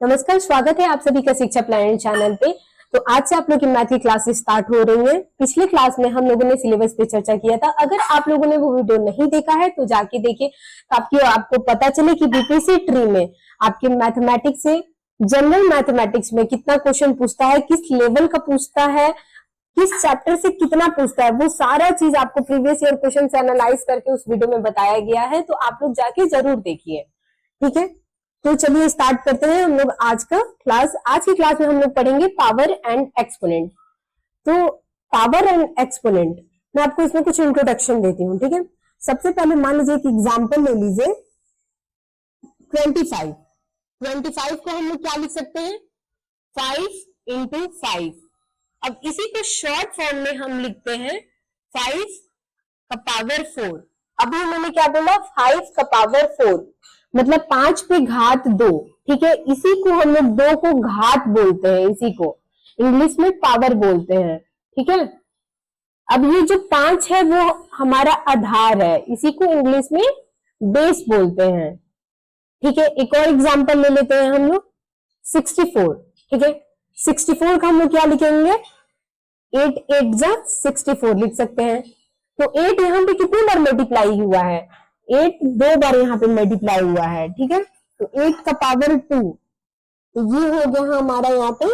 नमस्कार, स्वागत है आप सभी का शिक्षा प्लानट चैनल पे। तो आज से आप लोग की मैथ की क्लासेस स्टार्ट हो रही हैं। पिछले क्लास में हम लोगों ने सिलेबस पे चर्चा किया था। अगर आप लोगों ने वो वीडियो नहीं देखा है तो जाके देखिए, तो आपको पता चले कि बीपीएससी ट्री में आपके मैथमेटिक्स से, जनरल मैथमेटिक्स में कितना क्वेश्चन पूछता है, किस लेवल का पूछता है, किस चैप्टर से कितना पूछता है, वो सारा चीज आपको प्रीवियस ईयर क्वेश्चन से एनालाइज करके उस वीडियो में बताया गया है। तो आप लोग जाके जरूर देखिए, ठीक है। तो चलिए स्टार्ट करते हैं हम लोग आज का क्लास। आज की क्लास में हम लोग पढ़ेंगे पावर एंड एक्सपोनेंट। तो पावर एंड एक्सपोनेंट, मैं आपको इसमें कुछ इंट्रोडक्शन देती हूँ, ठीक है। सबसे पहले मान लीजिए एक एग्जांपल ले लीजिए 25। 25 को हम लोग क्या लिख सकते हैं, 5 इंटू 5। अब इसी को शॉर्ट फॉर्म में हम लिखते हैं 5 का पावर 4। अभी मैंने क्या बोला, 5 का पावर 4 मतलब 5 पे घात 2, ठीक है। इसी को हम लोग 2 को घात बोलते हैं, इसी को इंग्लिश में पावर बोलते हैं, ठीक है। अब ये जो 5 है वो हमारा आधार है, इसी को इंग्लिश में बेस बोलते हैं, ठीक है। एक और एग्जांपल ले लेते हैं हम लोग 64, ठीक है। 64 का हम लोग क्या लिखेंगे, 8 8 जा 64 लिख सकते हैं। तो 8 यहाँ पे कितनी बार मल्टीप्लाई हुआ है, 8 2 बार यहाँ पे मल्टीप्लाई हुआ है, ठीक है। तो 8 का पावर 2, तो ये हो गया हमारा यहाँ पे,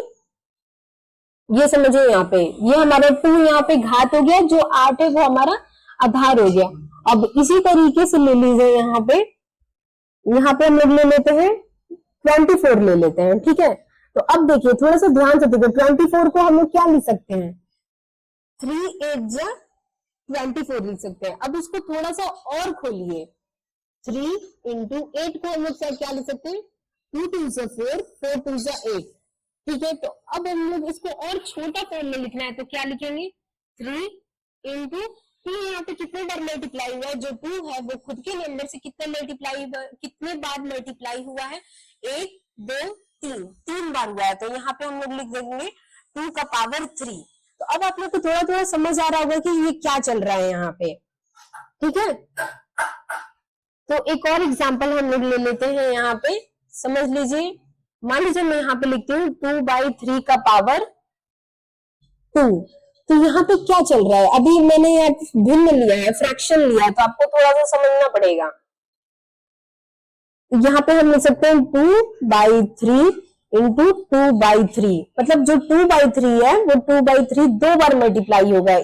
ये समझिए यहाँ पे ये हमारा 2 यहाँ पे घात हो गया, जो 8 है वो हमारा आधार हो गया। अब इसी तरीके से ले लीजिए यहाँ पे हम लोग ले लेते हैं 24 ले लेते हैं, ठीक है। तो अब देखिए थोड़ा सा ध्यान से देखिए, 24 को हम लोग क्या लिख सकते हैं, 3 8 जा 24 लिख सकते हैं। अब इसको थोड़ा सा और खोलिए, 3 इंटू 8 को हम लोग क्या लिख सकते हैं, 2 2 जा 4 4 2 जा 8, ठीक है। तो अब हम लोग इसको और छोटा फॉर्म में लिखना है, तो क्या लिखेंगे, 3 इंटू 2 यहाँ पे कितने बार मल्टीप्लाई हुआ है, जो 2 है वो खुद के नंबर से कितने बार मल्टीप्लाई हुआ है, 1 2 3 बार हुआ है। तो यहाँ पे हम लोग लिख देंगे 2 का पावर 3। तो अब आप लोग को थोड़ा थोड़ा समझ आ रहा होगा कि ये क्या चल रहा है यहाँ पे, ठीक है। तो एक और एग्जांपल हम लोग ले लेते हैं यहाँ पे, समझ लीजिए। मान लीजिए मैं यहाँ पे लिखती हूँ 2/3 का पावर 2। तो यहाँ पे क्या चल रहा है, अभी मैंने यहाँ भिन्न लिया है, फ्रैक्शन लिया है, तो आपको थोड़ा सा समझना पड़ेगा। यहाँ पे हम लिख सकते हैं 2/3 इंटू 2/3, मतलब जो 2/3 है वो 2/3 2 बार मल्टीप्लाई होगा,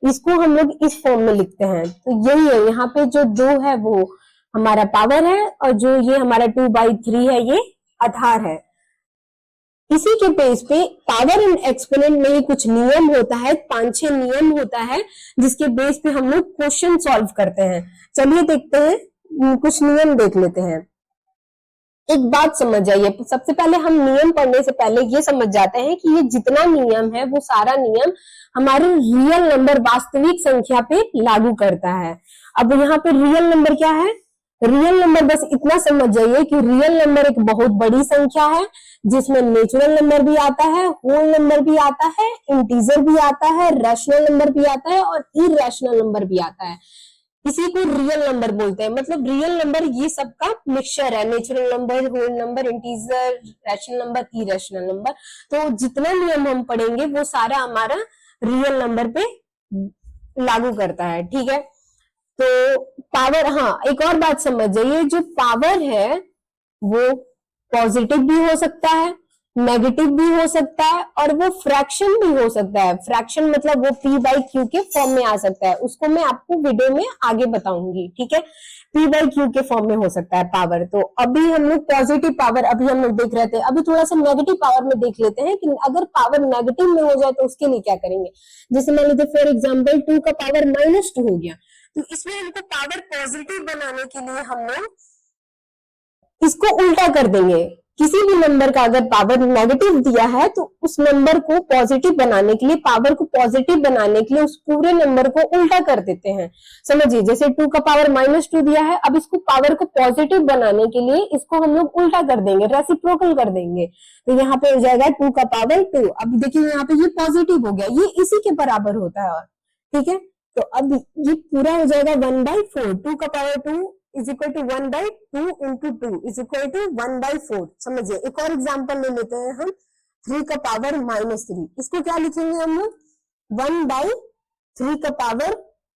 इसको हम लोग इस फॉर्म में लिखते हैं। तो यही है, यहाँ पे जो 2 है वो हमारा पावर है, और जो ये हमारा 2/3 है ये आधार है। इसी के बेस पे पावर एंड एक्सपोनेंट में ही कुछ नियम होता है, 5-6 नियम होता है, जिसके बेस पे हम लोग क्वेश्चन सॉल्व करते हैं। चलिए देखते हैं, कुछ नियम देख लेते हैं। एक बात समझ जाइए, सबसे पहले हम नियम पढ़ने से पहले ये समझ जाते हैं कि ये जितना नियम है वो सारा नियम हमारे रियल नंबर, वास्तविक संख्या पे लागू करता है। अब यहाँ पे रियल नंबर क्या है, रियल नंबर बस इतना समझ जाइए कि रियल नंबर एक बहुत बड़ी संख्या है, जिसमें नेचुरल नंबर भी आता है, होल नंबर भी आता है, इंटीजर भी आता है, रैशनल नंबर भी आता है, और इरैशनल नंबर भी आता है। इसी को रियल नंबर बोलते हैं। मतलब रियल नंबर ये सबका मिक्सचर है, natural number, whole number, integer, rational number, irrational number. तो जितना नियम हम पढ़ेंगे वो सारा हमारा रियल नंबर पे लागू करता है, ठीक है। तो पावर, हाँ एक और बात समझ जाइए, जो पावर है वो पॉजिटिव भी हो सकता है, नेगेटिव भी हो सकता है, और वो फ्रैक्शन भी हो सकता है। फ्रैक्शन मतलब वो p/q के फॉर्म में आ सकता है, उसको मैं आपको वीडियो में आगे बताऊंगी, ठीक है। p/q के फॉर्म में हो सकता है पावर। तो अभी हम लोग पॉजिटिव पावर अभी हम लोग देख रहे थे, अभी थोड़ा सा नेगेटिव पावर में देख लेते हैं कि अगर पावर नेगेटिव में हो जाए तो उसके लिए क्या करेंगे। जैसे मान लीजिए फॉर एग्जाम्पल 2 का पावर -2 हो गया, तो इसमें हमको पावर पॉजिटिव बनाने के लिए हम लोग इसको उल्टा कर देंगे। किसी भी नंबर का अगर पावर नेगेटिव दिया है तो उस नंबर को पॉजिटिव बनाने के लिए, पावर को पॉजिटिव बनाने के लिए उस पूरे नंबर को उल्टा कर देते हैं। समझिए, जैसे 2 का पावर -2 दिया है, अब इसको पावर को पॉजिटिव बनाने के लिए इसको हम लोग उल्टा कर देंगे, रेसिप्रोकल कर देंगे। तो यहाँ पे हो जाएगा 2 का पावर 2। अब देखिए यहाँ पे ये पॉजिटिव हो गया, ये इसी के बराबर होता है, और ठीक है। तो अब ये पूरा हो जाएगा 1/4, 2 का power 2 is equal to 1/2 into 2 is equal to 1/4। समझिए, एक और एग्जांपल ले लेते हैं हम, 3 का पावर -3, इसको क्या लिखेंगे हम लोग, 1/3 का पावर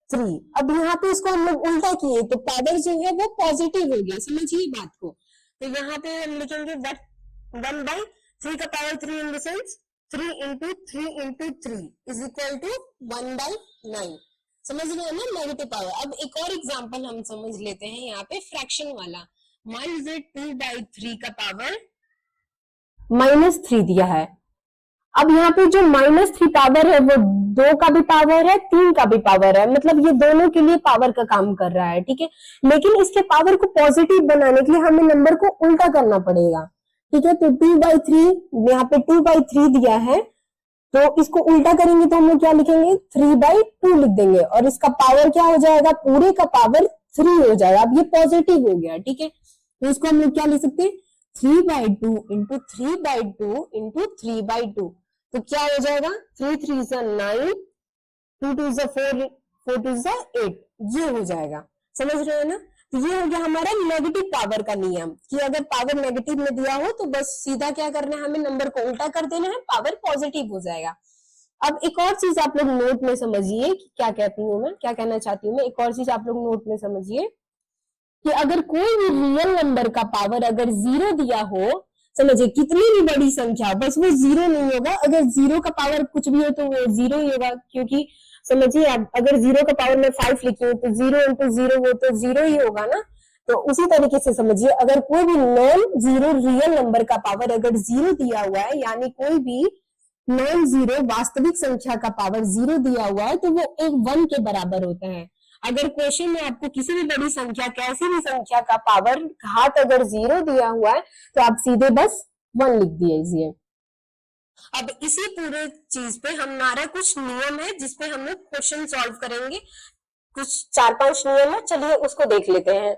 3। अब यहाँ पे इसको हम लोग उल्टा किए तो पावर जो है वो पॉजिटिव हो गया, समझिए बात को। तो यहाँ पे हम लिखेंगे 1/3 का power 3 in the sense 3 into 3 into 3 is equal to 1/9। समझ रहे हैं ना, नेगेटिव पावर। अब एक और एग्जांपल हम समझ लेते हैं यहाँ पे फ्रैक्शन वाला। मान लीजिए 2/3 का पावर -3 दिया है। अब यहाँ पे जो -3 पावर है वो 2 का भी पावर है, 3 का भी पावर है, मतलब ये दोनों के लिए पावर का काम कर रहा है, ठीक है। लेकिन इसके पावर को पॉजिटिव बनाने के लिए हमें नंबर को उल्टा करना पड़ेगा, ठीक है। तो 2/3, यहाँ पे 2/3 दिया है, तो इसको उल्टा करेंगे तो हम लोग क्या लिखेंगे, 3/2 लिख देंगे, और इसका पावर क्या हो जाएगा, पूरे का पावर 3 हो जाएगा। अब ये पॉजिटिव हो गया, ठीक है। तो इसको हम लोग क्या लिख सकते हैं, 3/2 इंटू 3/2 इंटू 3/2। तो क्या हो जाएगा, 3 3 is 9, 2 2 is 4, 4 2 is 8, ये हो जाएगा। समझ रहे हैं ना। तो ये हो गया हमारा नेगेटिव पावर का नियम, कि अगर पावर नेगेटिव में दिया हो तो बस सीधा क्या करना है, हमें नंबर को उल्टा कर देना है, पावर पॉजिटिव हो जाएगा। अब एक और चीज आप लोग नोट में समझिए कि क्या कहती हूँ मैं, क्या कहना चाहती हूँ मैं। एक और चीज आप लोग नोट में समझिए कि अगर कोई भी रियल नंबर का पावर अगर 0 दिया हो, समझिए कितनी भी बड़ी संख्या, बस वो 0 नहीं होगा। अगर 0 का पावर कुछ भी हो तो वो 0 ही होगा, क्योंकि समझिए अगर 0 का पावर में 5 लिखी हूँ तो 0 इंटू 0 वो तो 0 ही होगा ना। तो उसी तरीके से समझिए, अगर कोई भी नॉन जीरो रियल नंबर का पावर अगर 0 दिया हुआ है, यानी कोई भी नॉन जीरो वास्तविक संख्या का पावर 0 दिया हुआ है, तो वो एक 1 के बराबर होता है। अगर क्वेश्चन में आपको किसी भी बड़ी संख्या, कैसी भी संख्या का पावर घात अगर 0 दिया हुआ है, तो आप सीधे बस 1 लिख दीजिए। अब इसी पूरे चीज पे हमारा कुछ नियम है जिसपे हम लोग क्वेश्चन सॉल्व करेंगे। कुछ 4-5 नियम है, चलिए उसको देख लेते हैं।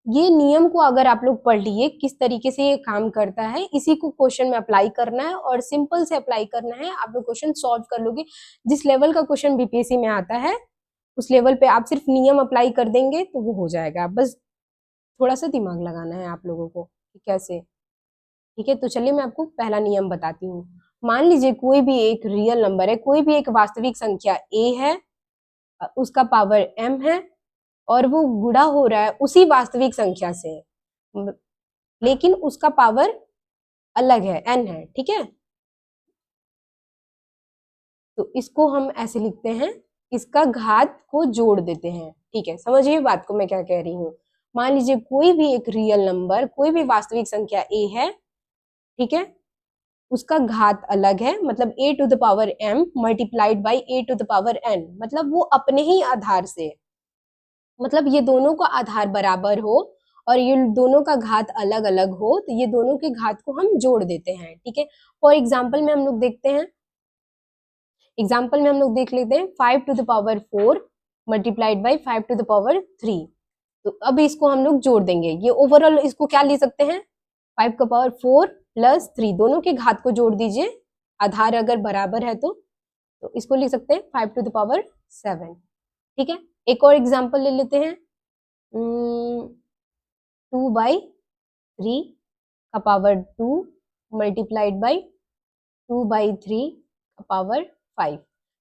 ये नियम को अगर आप लोग पढ़ लिए किस तरीके से ये काम करता है, इसी को क्वेश्चन में अप्लाई करना है, और सिंपल से अप्लाई करना है। आप लोग क्वेश्चन सॉल्व कर लोगे। जिस लेवल का क्वेश्चन बीपीएससी में आता है उस लेवल पे आप सिर्फ नियम अप्लाई कर देंगे तो वो हो जाएगा। बस थोड़ा सा दिमाग लगाना है आप लोगों को कि कैसे, ठीक है। तो चलिए मैं आपको पहला नियम बताती हूँ। मान लीजिए कोई भी एक रियल नंबर है, कोई भी एक वास्तविक संख्या a है, उसका पावर m है, और वो गुणा हो रहा है उसी वास्तविक संख्या से, लेकिन उसका पावर अलग है, n है, ठीक है। तो इसको हम ऐसे लिखते हैं, इसका घात को जोड़ देते हैं, ठीक है। समझिए बात को मैं क्या कह रही हूँ। मान लीजिए कोई भी एक रियल नंबर, कोई भी वास्तविक संख्या a है, ठीक है, उसका घात अलग है, मतलब a to the power m multiplied by a to the power n, मतलब वो अपने ही आधार से, मतलब ये दोनों का आधार बराबर हो और ये दोनों का घात अलग अलग हो, तो ये दोनों के घात को हम जोड़ देते हैं, ठीक है। फॉर एग्जाम्पल में हम लोग देखते हैं, एग्जाम्पल में हम लोग देख लेते हैं 5 to the power 4 multiplied by 5 to the power 3। तो अब इसको हम लोग जोड़ देंगे। ये ओवरऑल इसको क्या ले सकते हैं, 5 का पावर 4 प्लस 3, दोनों के घात को जोड़ दीजिए, आधार अगर बराबर है तो इसको लिख सकते हैं 5 टू द पावर 7, ठीक है। एक और एग्जाम्पल ले लेते हैं, 2/3 का पावर 2 मल्टीप्लाइड बाई 2/3 का पावर 5।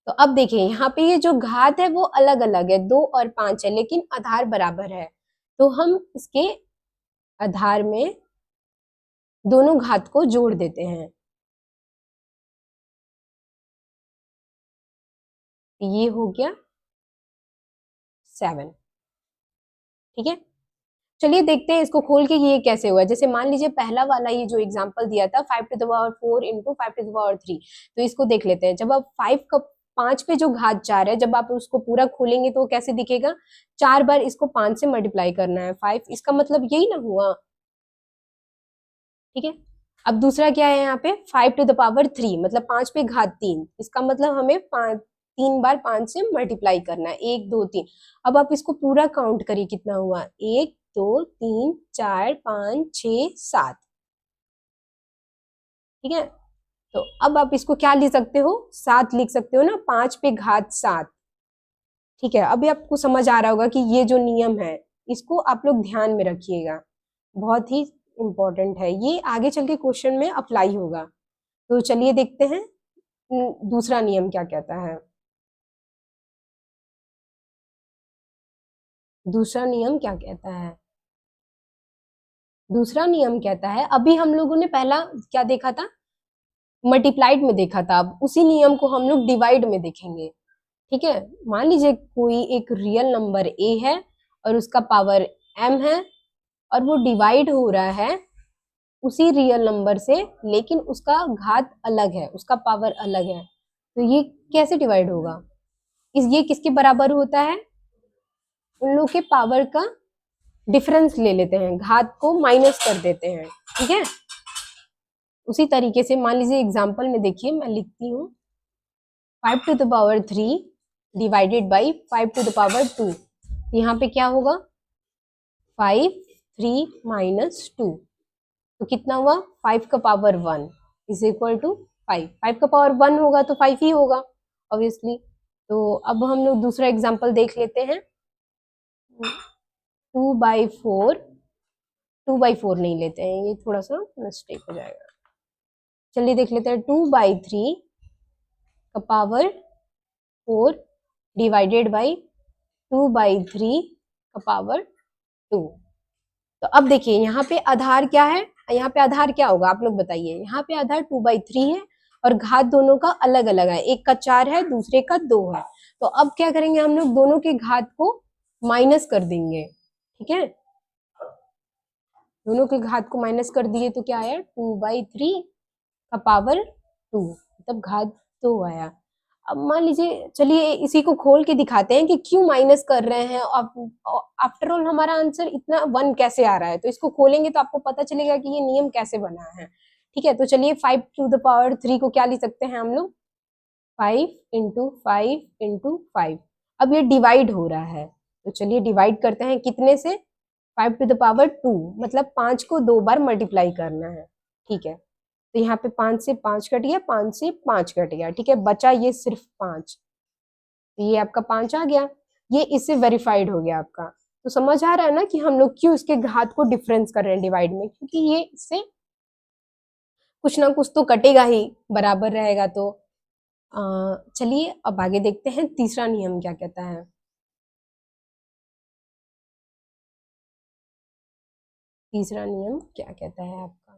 तो अब देखिए यहाँ पे ये जो घात है वो अलग अलग है, 2 और 5 है, लेकिन आधार बराबर है। तो हम इसके आधार में दोनों घात को जोड़ देते हैं। ये हो गया 7, ठीक है। चलिए देखते हैं इसको खोल के ये कैसे हुआ। जैसे मान लीजिए पहला वाला ये जो एग्जांपल दिया था 5 to the power 4 into 5 to the power 3, तो इसको देख लेते हैं। जब आप 5 पे जो घात 4 है, जब आप उसको पूरा खोलेंगे तो कैसे दिखेगा, 4 बार इसको 5 से मल्टीप्लाई करना है 5, इसका मतलब यही ना हुआ, ठीक है। अब दूसरा क्या है यहाँ पे 5 टू द पावर 3, मतलब 5 पे घात 3, इसका मतलब हमें 3 बार 5 से मल्टीप्लाई करना है, 1 2 3। अब आप इसको पूरा काउंट करिए कितना हुआ, 1 2 3 4 5 6 7, ठीक है। तो अब आप इसको क्या लिख सकते हो, 7 लिख सकते हो ना, 5 पे घात 7, ठीक है। अभी आपको समझ आ रहा होगा कि ये जो नियम है इसको आप लोग ध्यान में रखिएगा, बहुत ही इंपॉर्टेंट है ये, आगे चल के क्वेश्चन में अप्लाई होगा। तो चलिए देखते हैं दूसरा नियम क्या कहता है। दूसरा नियम क्या कहता है? दूसरा नियम कहता है, अभी हम लोगों ने पहला क्या देखा था, मल्टीप्लाइड में देखा था, अब उसी नियम को हम लोग डिवाइड में देखेंगे। ठीक है, मान लीजिए कोई एक रियल नंबर a है और उसका पावर m है और वो डिवाइड हो रहा है उसी रियल नंबर से, लेकिन उसका घात अलग है, उसका पावर अलग है, तो ये कैसे डिवाइड होगा? ये किसके बराबर होता है? उन लोग के पावर का डिफरेंस ले लेते हैं, घात को माइनस कर देते हैं। ठीक है, उसी तरीके से मान लीजिए एग्जाम्पल में देखिए, मैं लिखती हूँ 5 to the power 3 divided by 5 to the power 2, यहाँ पे क्या होगा 5 3 माइनस 2, तो कितना हुआ 5 का पावर 1 इज इक्वल टू 5, 5 का पावर 1 होगा तो 5 ही होगा ऑब्वियसली। तो अब हम लोग दूसरा एग्जाम्पल देख लेते हैं, 2/4, 2/4 नहीं लेते हैं, ये थोड़ा सा मिस्टेक हो जाएगा। चलिए देख लेते हैं, 2/3 का पावर 4 डिवाइडेड बाई 2/3 का पावर 2। तो अब देखिए यहाँ पे आधार क्या है, यहाँ पे आधार क्या होगा आप लोग बताइए। यहाँ पे आधार 2/3 है और घात दोनों का अलग अलग है, एक का 4 है दूसरे का 2 है। तो अब क्या करेंगे हम लोग, दोनों के घात को माइनस कर देंगे। ठीक है, दोनों के घात को माइनस कर दिए तो क्या आया 2/3 का पावर 2, मतलब घात 2 आया। अब मान लीजिए, चलिए इसी को खोल के दिखाते हैं कि क्यों माइनस कर रहे हैं। आफ्टर ऑल हमारा आंसर इतना 1 कैसे आ रहा है, तो इसको खोलेंगे तो आपको पता चलेगा कि ये नियम कैसे बना है। ठीक है, तो चलिए 5 to the power 3 को क्या लिख सकते हैं हम लोग, 5 into 5 into 5। अब ये डिवाइड हो रहा है, तो चलिए डिवाइड करते हैं कितने से, 5 to the power 2, मतलब 5 को 2 बार मल्टीप्लाई करना है। ठीक है, तो यहाँ पे 5 से 5 कट गया, 5 से 5 कट गया। ठीक है, बचा ये सिर्फ 5, तो ये आपका 5 आ गया, ये इससे वेरीफाइड हो गया आपका। तो समझ आ रहा है ना कि हम लोग क्यों इसके घात को डिफरेंस कर रहे हैं डिवाइड में, क्योंकि ये इससे कुछ ना कुछ तो कटेगा ही, बराबर रहेगा। तो चलिए अब आगे देखते हैं तीसरा नियम क्या कहता है। तीसरा नियम क्या कहता है आपका,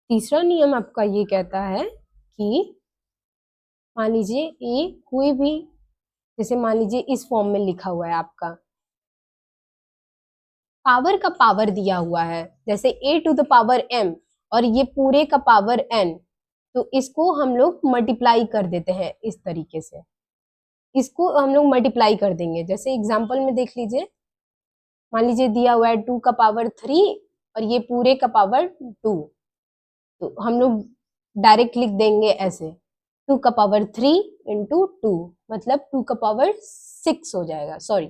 तीसरा नियम आपका ये कहता है कि मान लीजिए ये कोई भी, जैसे मान लीजिए इस फॉर्म में लिखा हुआ है आपका, पावर का पावर दिया हुआ है, जैसे a to the power m और ये पूरे का पावर n, तो इसको हम लोग मल्टीप्लाई कर देते हैं इस तरीके से, इसको हम लोग मल्टीप्लाई कर देंगे। जैसे एग्जांपल में देख लीजिए, मान लीजिए दिया हुआ है 2 का पावर 3 और ये पूरे का पावर 2, तो हम लोग डायरेक्ट लिख देंगे ऐसे, 2 का पावर 3 इंटू 2, मतलब 2 का पावर 6 हो जाएगा, सॉरी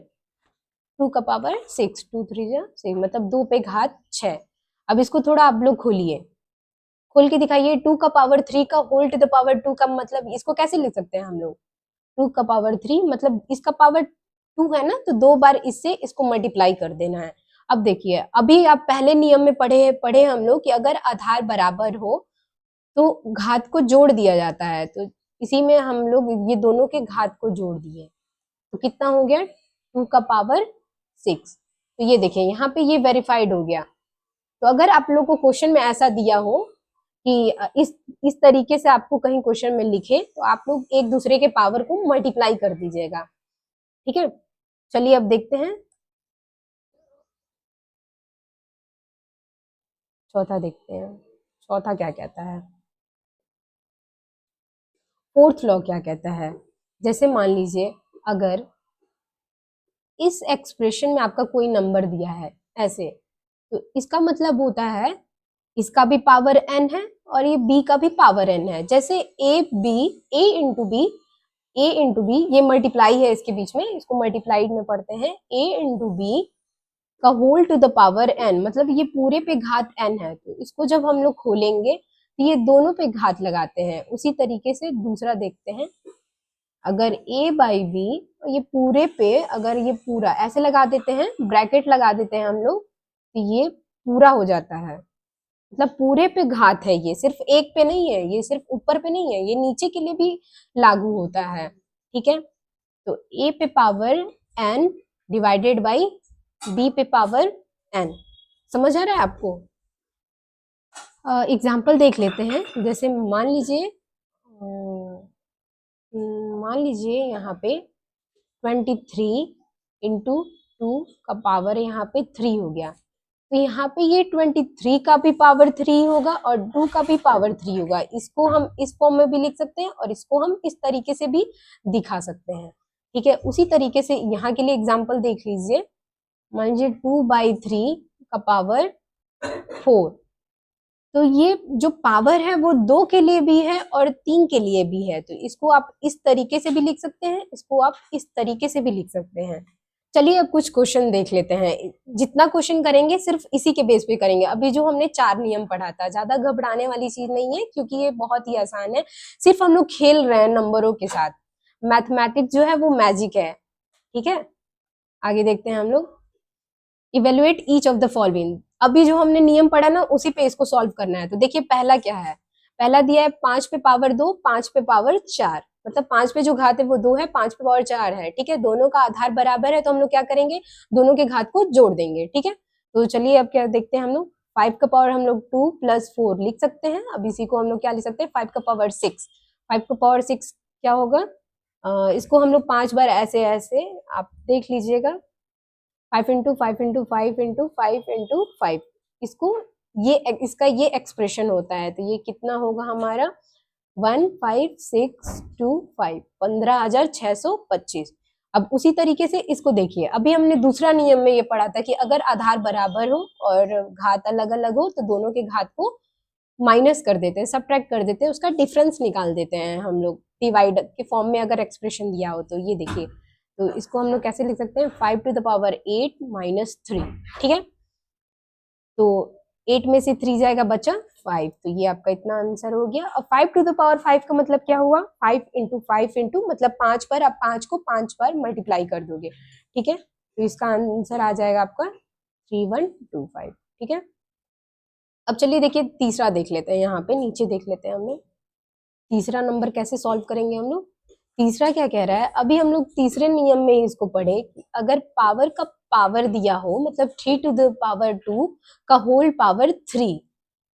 2 का पावर 6, 2 3 6, मतलब 2 पे घात 6। अब इसको थोड़ा आप लोग खोलिए, खोल के दिखाइए, 2 का पावर 3 का होल टू द पावर 2 का मतलब इसको कैसे लिख सकते हैं हम लोग, 2 का पावर 3 मतलब इसका पावर 2 है ना, तो 2 बार इससे इसको मल्टीप्लाई कर देना है। अब देखिए, अभी आप पहले नियम में पढ़े हम लोग कि अगर आधार बराबर हो तो घात को जोड़ दिया जाता है, तो इसी में हम लोग ये दोनों के घात को जोड़ दिए, तो कितना हो गया 2 का पावर 6। तो ये देखिए यहाँ पे ये वेरीफाइड हो गया। तो अगर आप लोग को क्वेश्चन में ऐसा दिया हो कि इस तरीके से आपको कहीं क्वेश्चन में लिखे, तो आप लोग एक दूसरे के पावर को मल्टीप्लाई कर दीजिएगा। ठीक है, चलिए अब देखते हैं चौथा, देखते हैं चौथा क्या कहता है, फोर्थ लॉ क्या कहता है। जैसे मान लीजिए अगर इस एक्सप्रेशन में आपका कोई नंबर दिया है ऐसे, तो इसका मतलब होता है इसका भी पावर n है और ये b का भी पावर n है। जैसे a इंटू बी, ये मल्टीप्लाई है इसके बीच में, इसको मल्टीप्लाइड में पढ़ते हैं, a इंटू बी का whole to the power n, मतलब ये पूरे पे घात n है, तो इसको जब हम लोग खोलेंगे तो ये दोनों पे घात लगाते हैं। उसी तरीके से दूसरा देखते हैं, अगर a बाई बी, ये पूरे पे अगर ये पूरा ऐसे लगा देते हैं, ब्रैकेट लगा देते हैं हम लोग, तो ये पूरा हो जाता है, मतलब पूरे पे घात है, ये सिर्फ एक पे नहीं है, ये सिर्फ ऊपर पे नहीं है, ये नीचे के लिए भी लागू होता है। ठीक है, तो a पे power n divided by b पे पावर n। समझ आ रहा है आपको? एग्जाम्पल देख लेते हैं। जैसे मान लीजिए यहाँ पे 23 इंटू 2 का पावर यहाँ पे 3 हो गया, तो यहाँ पे ये 23 का भी पावर 3 होगा और 2 का भी पावर 3 होगा। इसको हम इस फॉर्म में भी लिख सकते हैं और इसको हम इस तरीके से भी दिखा सकते हैं। ठीक है, उसी तरीके से यहाँ के लिए एग्जाम्पल देख लीजिए। मान लीजिए 2/3 का पावर 4, तो ये जो पावर है वो 2 के लिए भी है और 3 के लिए भी है, तो इसको आप इस तरीके से भी लिख सकते हैं, इसको आप इस तरीके से भी लिख सकते हैं। चलिए अब कुछ क्वेश्चन देख लेते हैं। जितना क्वेश्चन करेंगे सिर्फ इसी के बेस पे करेंगे। अभी जो हमने 4 नियम पढ़ा था, ज्यादा घबराने वाली चीज नहीं है क्योंकि ये बहुत ही आसान है, सिर्फ हम लोग खेल रहे हैं नंबरों के साथ। मैथमेटिक्स जो है वो मैजिक है। ठीक है, आगे देखते हैं हम लोग। Evaluate each of the following. अभी जो हमने नियम पढ़ा ना उसी पे इसको सॉल्व करना है। तो देखिए पहला क्या है, पहला दिया है 5 पे पावर 2, 5 पे पावर 4, मतलब 5 पे जो घात है वो 2 है, 5 पे पावर 4 है। ठीक है, दोनों का आधार बराबर है तो हम लोग क्या करेंगे, दोनों के घात को जोड़ देंगे। ठीक है, तो चलिए अब क्या देखते हैं हम लोग। 5 का पावर हम लोग 2 + 4 लिख सकते हैं। अब इसी को हम लोग क्या लिख सकते हैं, 5 का पावर 6। 5 का पावर 6 क्या होगा, इसको हम लोग 5 बार ऐसे ऐसे आप देख लीजिएगा, 5 इंटू 5 इंटू 5 इंटू 5 इंटू 5, इसको ये इसका ये एक्सप्रेशन होता है। तो ये कितना होगा हमारा 15,625, 15,625। अब उसी तरीके से इसको देखिए, अभी हमने दूसरा नियम में ये पढ़ा था कि अगर आधार बराबर हो और घात अलग अलग हो तो दोनों के घात को माइनस कर देते हैं, सबट्रैक्ट कर देते हैं, उसका डिफरेंस निकाल देते हैं हम लोग डिवाइड के फॉर्म में अगर एक्सप्रेशन दिया हो तो। ये देखिए, तो इसको हम लोग कैसे लिख सकते हैं, 5 टू द पावर 8 माइनस 3। ठीक है, तो 8 में से 3 जाएगा बचा 5, तो ये आपका इतना आंसर हो गया। अब 5 टू द पावर 5 का मतलब क्या हुआ, 5 इंटू 5 इंटू मतलब 5 पर, आप 5 को 5 बार मल्टीप्लाई कर दोगे। ठीक है, तो इसका आंसर आ जाएगा आपका 3125। ठीक है, अब चलिए देखिए तीसरा देख लेते हैं, यहाँ पे नीचे देख लेते हैं हम लोग तीसरा नंबर कैसे सॉल्व करेंगे हम लोग। तीसरा क्या कह रहा है, अभी हम लोग तीसरे नियम में इसको पढ़े कि अगर पावर का पावर दिया हो, मतलब 3 टू द पावर 2 का होल पावर 3,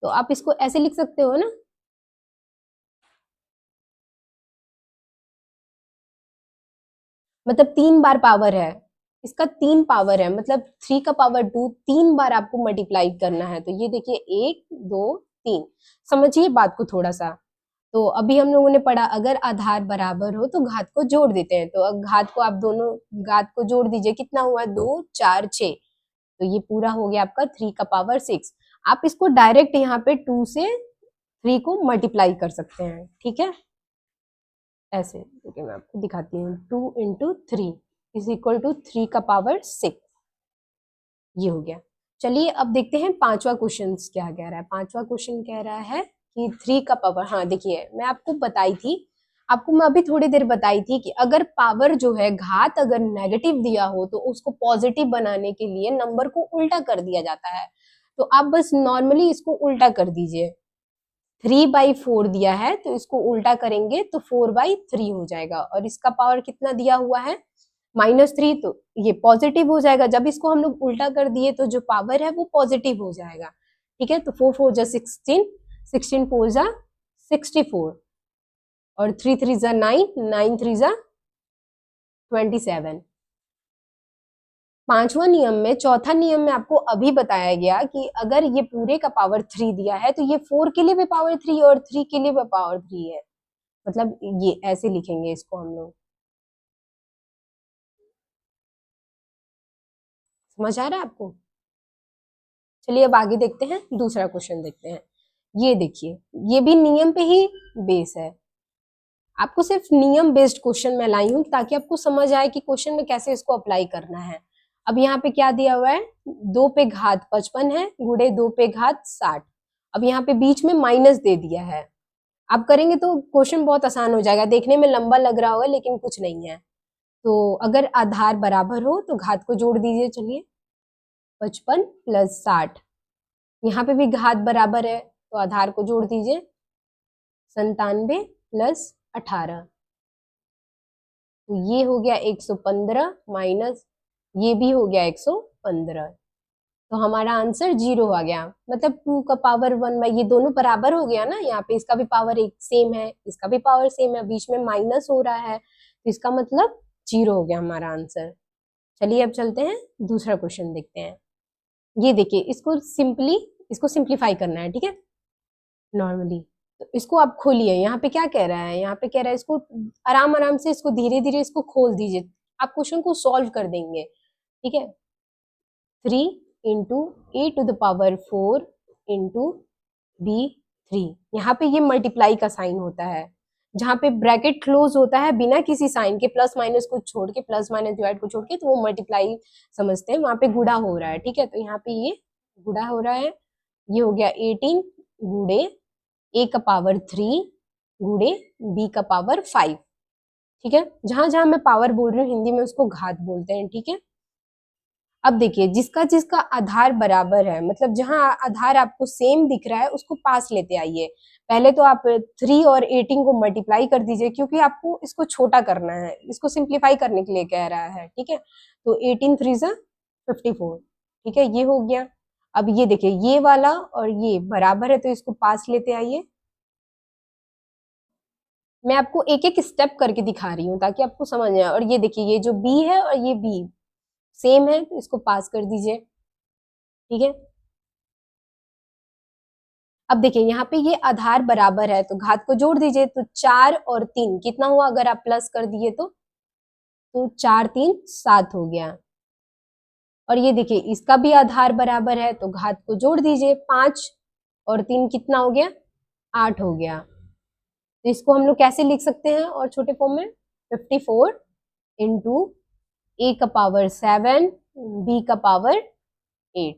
तो आप इसको ऐसे लिख सकते हो ना, मतलब 3 बार पावर है, इसका 3 पावर है, मतलब 3 का पावर 2 3 बार आपको मल्टीप्लाई करना है। तो ये देखिए 1 2 3, समझिए बात को थोड़ा सा। तो अभी हम लोगों ने पढ़ा अगर आधार बराबर हो तो घात को जोड़ देते हैं, तो अब घात को आप दोनों घात को जोड़ दीजिए, कितना हुआ 2 4 6, तो ये पूरा हो गया आपका 3 का पावर 6। आप इसको डायरेक्ट यहाँ पे 2 से 3 को मल्टीप्लाई कर सकते हैं। ठीक है, ऐसे देखिए मैं आपको दिखाती हूँ, 2 इंटू 3 इज इक्वल टू 3 का पावर 6, ये हो गया। चलिए अब देखते हैं पांचवा क्वेश्चन क्या कह रहा है। पांचवा क्वेश्चन कह रहा है कि 3 का पावर, हाँ देखिए मैं आपको बताई थी, आपको मैं अभी थोड़ी देर बताई थी कि अगर पावर जो है घात अगर नेगेटिव दिया हो तो उसको पॉजिटिव बनाने के लिए नंबर को उल्टा कर दिया जाता है। तो आप बस नॉर्मली इसको उल्टा कर दीजिए, 3/4 दिया है तो इसको उल्टा करेंगे तो 4/3 हो जाएगा, और इसका पावर कितना दिया हुआ है -3, तो ये पॉजिटिव हो जाएगा। जब इसको हम लोग उल्टा कर दिए तो जो पावर है वो पॉजिटिव हो जाएगा। ठीक है, तो 4 4 जा 16, 16 4 जा 64, और 3 3 जा 9, 9 3 जा 27। पांचवा नियम में, चौथा नियम में आपको अभी बताया गया कि अगर ये पूरे का पावर 3 दिया है तो ये 4 के लिए भी पावर 3 और 3 के लिए भी पावर 3 है, मतलब ये ऐसे लिखेंगे इसको हम लोग। समझ आ रहा है आपको? चलिए अब आगे देखते हैं, दूसरा क्वेश्चन देखते हैं। ये देखिए, ये भी नियम पे ही बेस है। आपको सिर्फ नियम बेस्ड क्वेश्चन में लाई हूं ताकि आपको समझ आए कि क्वेश्चन में कैसे इसको अप्लाई करना है। अब यहाँ पे क्या दिया हुआ है, 2 पे घात 55 है गुणे 2 पे घात 60। अब यहाँ पे बीच में माइनस दे दिया है। आप करेंगे तो क्वेश्चन बहुत आसान हो जाएगा, देखने में लंबा लग रहा होगा लेकिन कुछ नहीं है। तो अगर आधार बराबर हो तो घात को जोड़ दीजिए। चलिए 55 + 60, यहाँ पे भी घात बराबर है तो आधार को जोड़ दीजिए। 97 + 18, तो ये हो गया 115 माइनस ये भी हो गया 115, तो हमारा आंसर 0 आ गया। मतलब 2 का पावर 1 ये दोनों बराबर हो गया ना, यहाँ पे इसका भी पावर एक सेम है, इसका भी पावर सेम है, बीच में माइनस हो रहा है, तो इसका मतलब 0 हो गया हमारा आंसर। चलिए अब चलते हैं दूसरा क्वेश्चन देखते हैं। ये देखिए, इसको सिंप्लीफाई करना है, ठीक है, नॉर्मली। तो इसको आप खोलिए, यहाँ पे क्या कह रहा है, यहाँ पे कह रहा है इसको आराम आराम से इसको धीरे धीरे इसको खोल दीजिए, आप क्वेश्चन को सॉल्व कर देंगे, ठीक है। 3 × a⁴ × b3, यहाँ पे ये मल्टीप्लाई का साइन होता है, जहाँ पे ब्रैकेट क्लोज होता है बिना किसी साइन के, प्लस माइनस को छोड़ के, प्लस माइनस डिवाइड को छोड़ के, तो वो मल्टीप्लाई समझते हैं, वहां पे गुणा हो रहा है, ठीक है। तो यहाँ पे ये गुणा हो रहा है, ये हो गया 18 गुणे a⁴ गुणे b⁵, ठीक है। जहां जहां मैं पावर बोल रही हूँ हिंदी में उसको घात बोलते हैं, ठीक है। अब देखिए, जिसका जिसका आधार बराबर है, मतलब जहां आधार आपको सेम दिख रहा है उसको पास लेते आइए। पहले तो आप 3 और 18 को मल्टीप्लाई कर दीजिए, क्योंकि आपको इसको छोटा करना है, इसको सिंप्लीफाई करने के लिए कह रहा है, ठीक है। तो 18 3 × 54, ठीक है, ये हो गया। अब ये देखिए, ये वाला और ये बराबर है तो इसको पास लेते आइए। मैं आपको एक एक स्टेप करके दिखा रही हूँ ताकि आपको समझ आए। और ये देखिए, ये जो b है और ये b सेम है तो इसको पास कर दीजिए, ठीक है। अब देखिए, यहाँ पे ये आधार बराबर है तो घात को जोड़ दीजिए, तो 4 और 3 कितना हुआ, अगर आप प्लस कर दिए तो 4 3 7 हो गया। और ये देखिए, इसका भी आधार बराबर है तो घात को जोड़ दीजिए, 5 और 3 कितना हो गया, 8 हो गया। तो इसको हम लोग कैसे लिख सकते हैं और छोटे फॉर्म में, 54 × a⁴ b⁴ 8,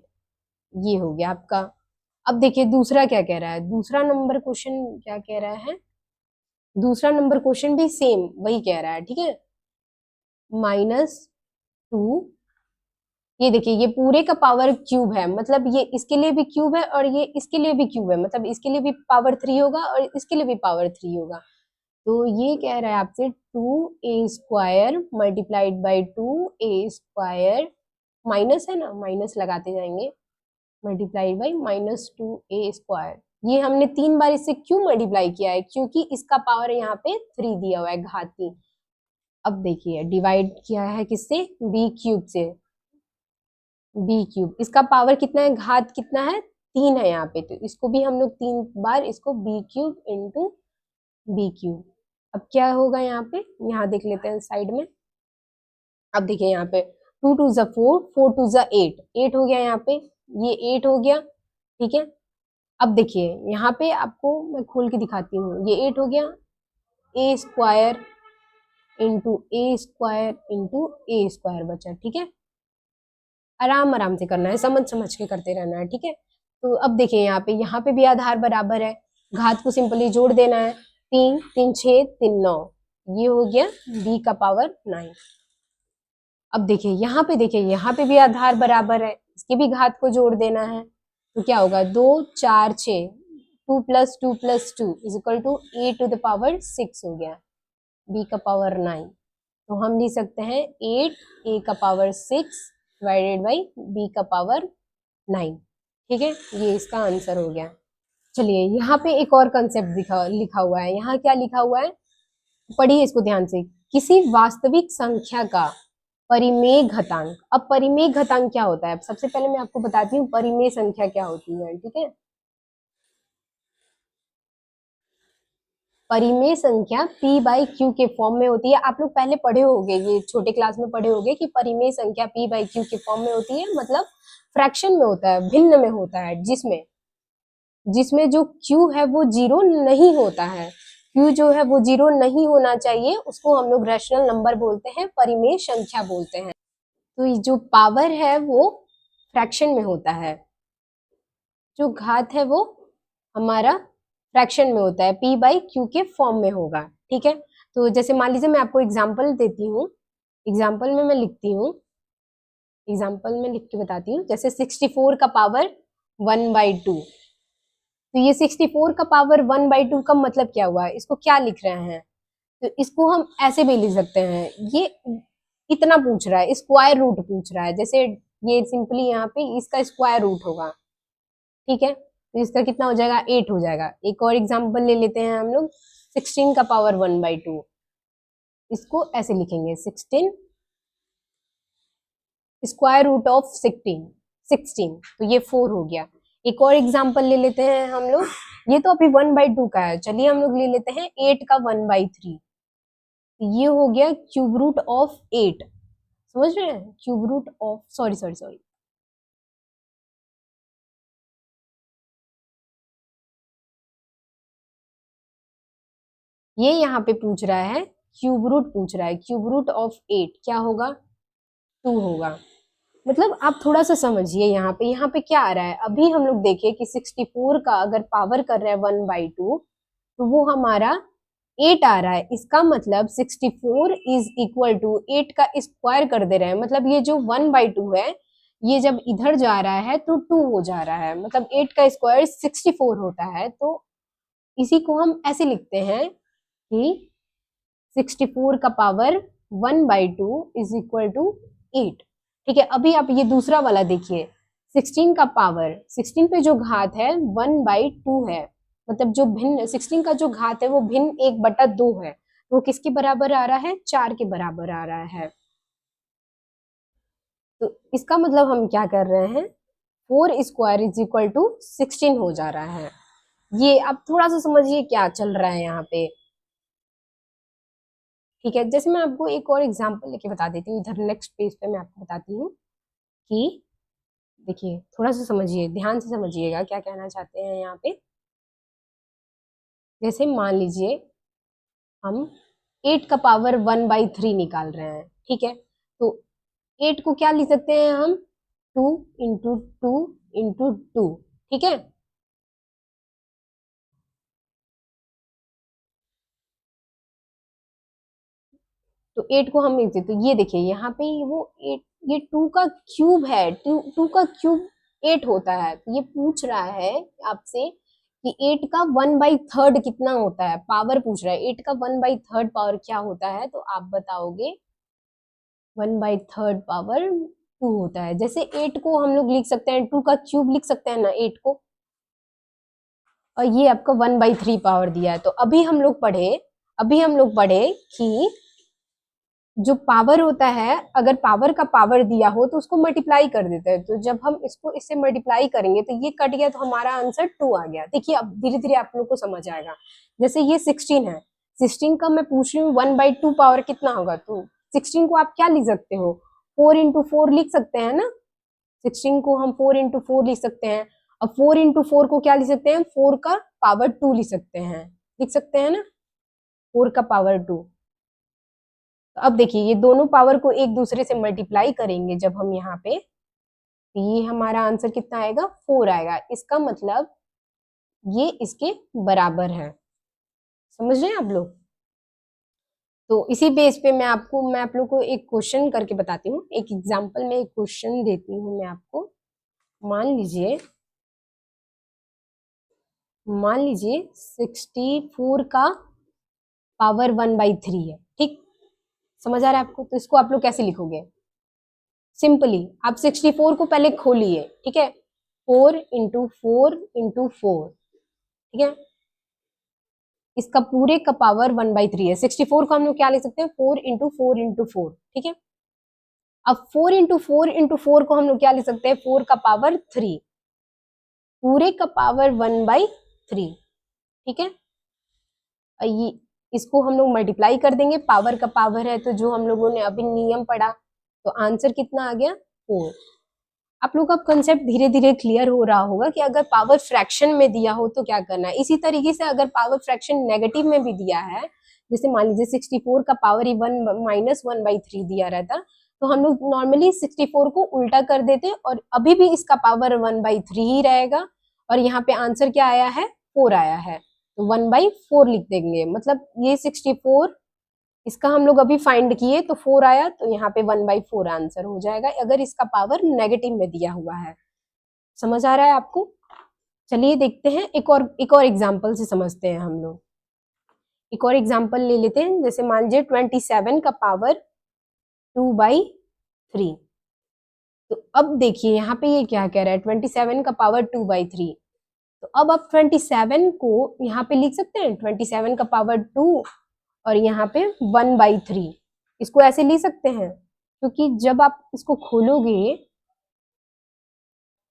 ये हो गया आपका। अब देखिए दूसरा क्या कह रहा है, दूसरा नंबर क्वेश्चन क्या कह रहा है, दूसरा नंबर क्वेश्चन भी सेम वही कह रहा है, ठीक है। -2, ये देखिए, ये पूरे का पावर क्यूब है, मतलब ये इसके लिए भी क्यूब है और ये इसके लिए भी क्यूब है, मतलब इसके लिए भी पावर 3 होगा और इसके लिए भी पावर 3 होगा। तो ये कह रहा है आपसे 2a² × 2a², माइनस है ना, माइनस लगाते जाएंगे, मल्टीप्लाइड बाई -2a²। ये हमने 3 बार इससे क्यों मल्टीप्लाई किया है, क्योंकि इसका पावर यहाँ पे 3 दिया हुआ है, घाती। अब देखिए, डिवाइड किया है किससे, b³ से, b³, इसका पावर कितना है, घात कितना है, 3 है यहाँ पे, तो इसको भी हम लोग 3 बार इसको b³ × b³। अब क्या होगा यहाँ पे, यहाँ देख लेते हैं साइड में। अब देखिए यहाँ पे 2 2 × 4, 4 2 × 8, 8 हो गया यहाँ पे, ये 8 हो गया, ठीक है। अब देखिए यहाँ पे आपको मैं खोल के दिखाती हूँ, ये 8 हो गया, a² × a² बचा, ठीक है। आराम आराम से करना है, समझ समझ के करते रहना है, ठीक है। तो अब देखिए यहाँ पे भी आधार बराबर है, घात को सिंपली जोड़ देना है, 3 3 6 3 9, ये हो गया b⁵ 9। अब देखिए यहाँ पे भी आधार बराबर है, इसके भी घात को जोड़ देना है, तो क्या होगा, 2 4 6, 2 + 2 + 2 = a⁴ 6 हो गया, b⁵ 9। तो हम लिख सकते हैं 8a⁴ 6 / b⁵ 9, ठीक है, ये इसका आंसर हो गया। चलिए यहाँ पे एक और कंसेप्ट लिखा हुआ है, यहाँ क्या लिखा हुआ है, पढ़िए इसको ध्यान से। किसी वास्तविक संख्या का परिमेय घातांक। अब परिमेय घातांक क्या होता है, सबसे पहले मैं आपको बताती हूँ परिमेय संख्या क्या होती है, ठीक है। परिमेय संख्या p/q के फॉर्म में होती है, आप लोग पहले पढ़े होंगे, ये छोटे क्लास में पढ़े होंगे कि परिमेय संख्या p/q के फॉर्म में होती है, मतलब फ्रैक्शन में होता है, भिन्न में होता है, जिसमें जो q है वो 0 नहीं होता है, q जो है वो 0 नहीं होना चाहिए, उसको हम लोग रैशनल नंबर बोलते हैं, परिमेय संख्या बोलते हैं। तो ये जो पावर है वो फ्रैक्शन में होता है, जो घात है वो हमारा फ्रैक्शन में होता है, p बाई q के फॉर्म में होगा, ठीक है। तो जैसे मान लीजिए मैं आपको एग्जाम्पल देती हूँ, एग्जाम्पल में मैं लिखती हूँ, एग्जाम्पल में लिख के बताती हूँ, जैसे 64 का पावर 1/2। तो ये 64 का पावर 1/2 का मतलब क्या हुआ, इसको क्या लिख रहे हैं, तो इसको हम ऐसे भी लिख सकते हैं, ये इतना पूछ रहा है, स्क्वायर रूट पूछ रहा है, जैसे ये सिंपली यहाँ पे इसका स्क्वायर रूट होगा, ठीक है। तो इसका कितना हो जाएगा, 8 हो जाएगा। एक और एग्जांपल ले लेते हैं हम लोग, 16 का पावर 1/2, इसको ऐसे लिखेंगे 16 स्क्वायर रूट ऑफ 16, तो ये 4 हो गया। एक और एग्जांपल ले लेते हैं हम लोग, ये तो अभी 1/2 का है, चलिए हम लोग ले लेते हैं 8 का 1/3, ये हो गया क्यूब रूट ऑफ 8, समझ रहे हैं, क्यूब रूट ऑफ, सॉरी, ये यहाँ पे पूछ रहा है, क्यूब रूट पूछ रहा है, क्यूब रूट ऑफ 8 क्या होगा, 2 होगा। मतलब आप थोड़ा सा समझिए, यहाँ पे क्या आ रहा है, अभी हम लोग देखे कि 64 का अगर पावर कर रहे हैं 1/2, तो वो हमारा 8 आ रहा है, इसका मतलब 64 इज इक्वल टू 8 का स्क्वायर कर दे रहे हैं, मतलब ये जो 1/2 है, ये जब इधर जा रहा है तो 2 हो जा रहा है, मतलब 8 का स्क्वायर 64 होता है। तो इसी को हम ऐसे लिखते हैं कि 64 का पावर 1/2 इज इक्वल टू 8, ठीक है। अभी आप ये दूसरा वाला देखिए, 16 का पावर, 16 पे जो घात है 1/2 है, मतलब जो भिन्न 16 का जो घात है वो भिन्न 1/2 है, वो किसके बराबर आ रहा है, 4 के बराबर आ रहा है। तो इसका मतलब हम क्या कर रहे हैं, 4 स्क्वायर इज इक्वल टू 16 हो जा रहा है। ये आप थोड़ा सा समझिए क्या चल रहा है यहाँ पे, ठीक है। जैसे मैं आपको एक और एग्जांपल लेके बता देती हूँ, इधर नेक्स्ट पेज पे मैं आपको बताती हूँ कि देखिए, थोड़ा सा समझिए, ध्यान से समझिएगा क्या कहना चाहते हैं यहाँ पे। जैसे मान लीजिए हम 8 का पावर 1/3 निकाल रहे हैं, ठीक है। तो 8 को क्या लिख सकते हैं हम, 2 इंटू 2 इंटू 2, ठीक है। तो 8 को हम लिखते, तो ये देखिए यहाँ पे वो 8, ये 2 का क्यूब है, 2 का क्यूब 8 होता है। तो ये पूछ रहा है आपसे कि 8 का 1/3 कितना होता है, पावर पूछ रहा है, 8 का 1/3 पावर क्या होता है, तो आप बताओगे 1/3 पावर 2 होता है। जैसे 8 को हम लोग लिख सकते हैं, 2 का क्यूब लिख सकते हैं ना 8 को, और ये आपका 1/3 पावर दिया है। तो अभी हम लोग पढ़े कि जो पावर होता है, अगर पावर का पावर दिया हो तो उसको मल्टीप्लाई कर देते हैं, तो जब हम इसको इससे मल्टीप्लाई करेंगे तो ये कट गया, तो हमारा आंसर 2 आ गया। देखिए अब धीरे धीरे आप लोग को समझ आएगा। जैसे ये 16 है, 16 का मैं पूछ रही हूँ 1/2 पावर कितना होगा, तो 16 को आप क्या लिख सकते हो, 4 into 4 लिख सकते हैं ना, 16 को हम 4 into 4 लिख सकते हैं। अब 4 into 4 को क्या लिख सकते हैं, 4 का पावर 2 लिख सकते हैं ना, 4 का पावर 2। तो अब देखिए ये दोनों पावर को एक दूसरे से मल्टीप्लाई करेंगे जब हम यहाँ पे, तो ये हमारा आंसर कितना आएगा, 4 आएगा। इसका मतलब ये इसके बराबर है, समझ रहे हैं आप लोग। तो इसी बेस पे मैं आप लोग को एक क्वेश्चन करके बताती हूँ, एक एग्जांपल में एक क्वेश्चन देती हूँ मैं आपको। मान लीजिए 64 का पावर 1/3 है, ठीक, समझ आ रहा है आपको। तो इसको आप लोग कैसे लिखोगे, सिंपली आप 64 को पहले खोलिए, ठीक है, 4 into 4 into 4, ठीक है। इसका पूरे का पावर 1/3 है, 64 को हम लोग क्या लिख सकते हैं, 4 into 4 into 4, ठीक है। अब 4 into 4 into 4 को हम लोग क्या लिख सकते हैं, 4 का पावर 3, पूरे का पावर 1/3, ठीक है। ये इसको हम लोग मल्टीप्लाई कर देंगे, पावर का पावर है, तो जो हम लोगों ने अभी नियम पढ़ा, तो आंसर कितना आ गया, 4। आप लोग का कंसेप्ट धीरे धीरे क्लियर हो रहा होगा कि अगर पावर फ्रैक्शन में दिया हो तो क्या करना है। इसी तरीके से अगर पावर फ्रैक्शन नेगेटिव में भी दिया है, जैसे मान लीजिए 64 का पावर ही 1 - 1/3 दिया रहता, तो हम लोग नॉर्मली 64 को उल्टा कर देते और अभी भी इसका पावर 1/3 ही रहेगा, और यहाँ पे आंसर क्या आया है, 4 आया है। तो 1/4 लिख देंगे, मतलब ये 64, इसका हम लोग अभी फाइंड किए तो 4 आया, तो यहाँ पे 1/4 आंसर हो जाएगा अगर इसका पावर नेगेटिव में दिया हुआ है। समझ आ रहा है आपको? चलिए देखते हैं, एक और एग्जाम्पल से समझते हैं हम लोग। एक और एग्जाम्पल ले लेते हैं, जैसे मान लीजिए 27 का पावर 2/3। तो अब देखिए यहाँ पे ये क्या कह रहा है, 27 का पावर 2/3। तो अब आप 27 को यहाँ पे लिख सकते हैं, 27 का पावर 2 और यहाँ पे 1/3, इसको ऐसे लिख सकते हैं, क्योंकि जब आप इसको खोलोगे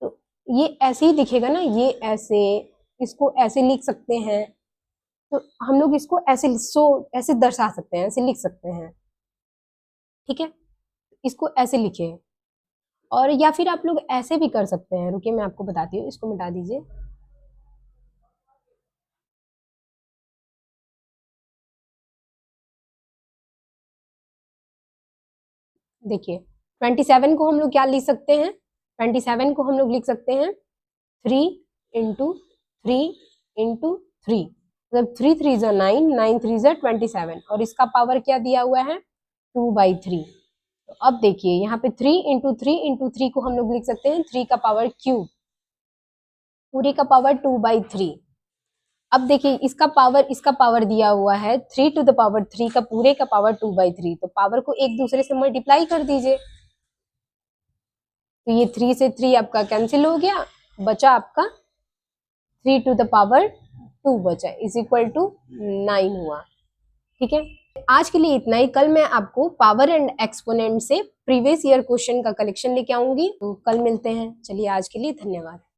तो ये ऐसे ही दिखेगा ना, ये ऐसे, इसको ऐसे लिख सकते हैं। तो हम लोग इसको ऐसे ऐसे दर्शा सकते हैं, ऐसे लिख सकते हैं, ठीक है, इसको ऐसे लिखे। और या फिर आप लोग ऐसे भी कर सकते हैं, रुकिए मैं आपको बताती हूँ, इसको मिटा दीजिए। देखिए 27 को हम लोग क्या लिख सकते हैं, 27 को हम लोग लिख सकते हैं 3 इंटू 3 इंटू 3, मतलब 3 3 ज़ा 9, 9 3 ज़ा 27, और इसका पावर क्या दिया हुआ है 2/3। तो अब देखिए यहाँ पे 3 इंटू 3 इंटू 3 को हम लोग लिख सकते हैं 3 का पावर क्यूब, पूरे का पावर 2/3। अब देखिए इसका पावर दिया हुआ है 3 टू द पावर 3 का पूरे का पावर 2/3, तो पावर को एक दूसरे से मल्टीप्लाई कर दीजिए। तो ये 3 से 3 आपका कैंसिल हो गया, बचा आपका 3 टू द पावर 2 बचा, इज इक्वल टू 9 हुआ। ठीक है, आज के लिए इतना ही। कल मैं आपको पावर एंड एक्सपोनेंट से प्रीवियस ईयर क्वेश्चन का कलेक्शन लेके आऊंगी, तो कल मिलते हैं। चलिए आज के लिए धन्यवाद।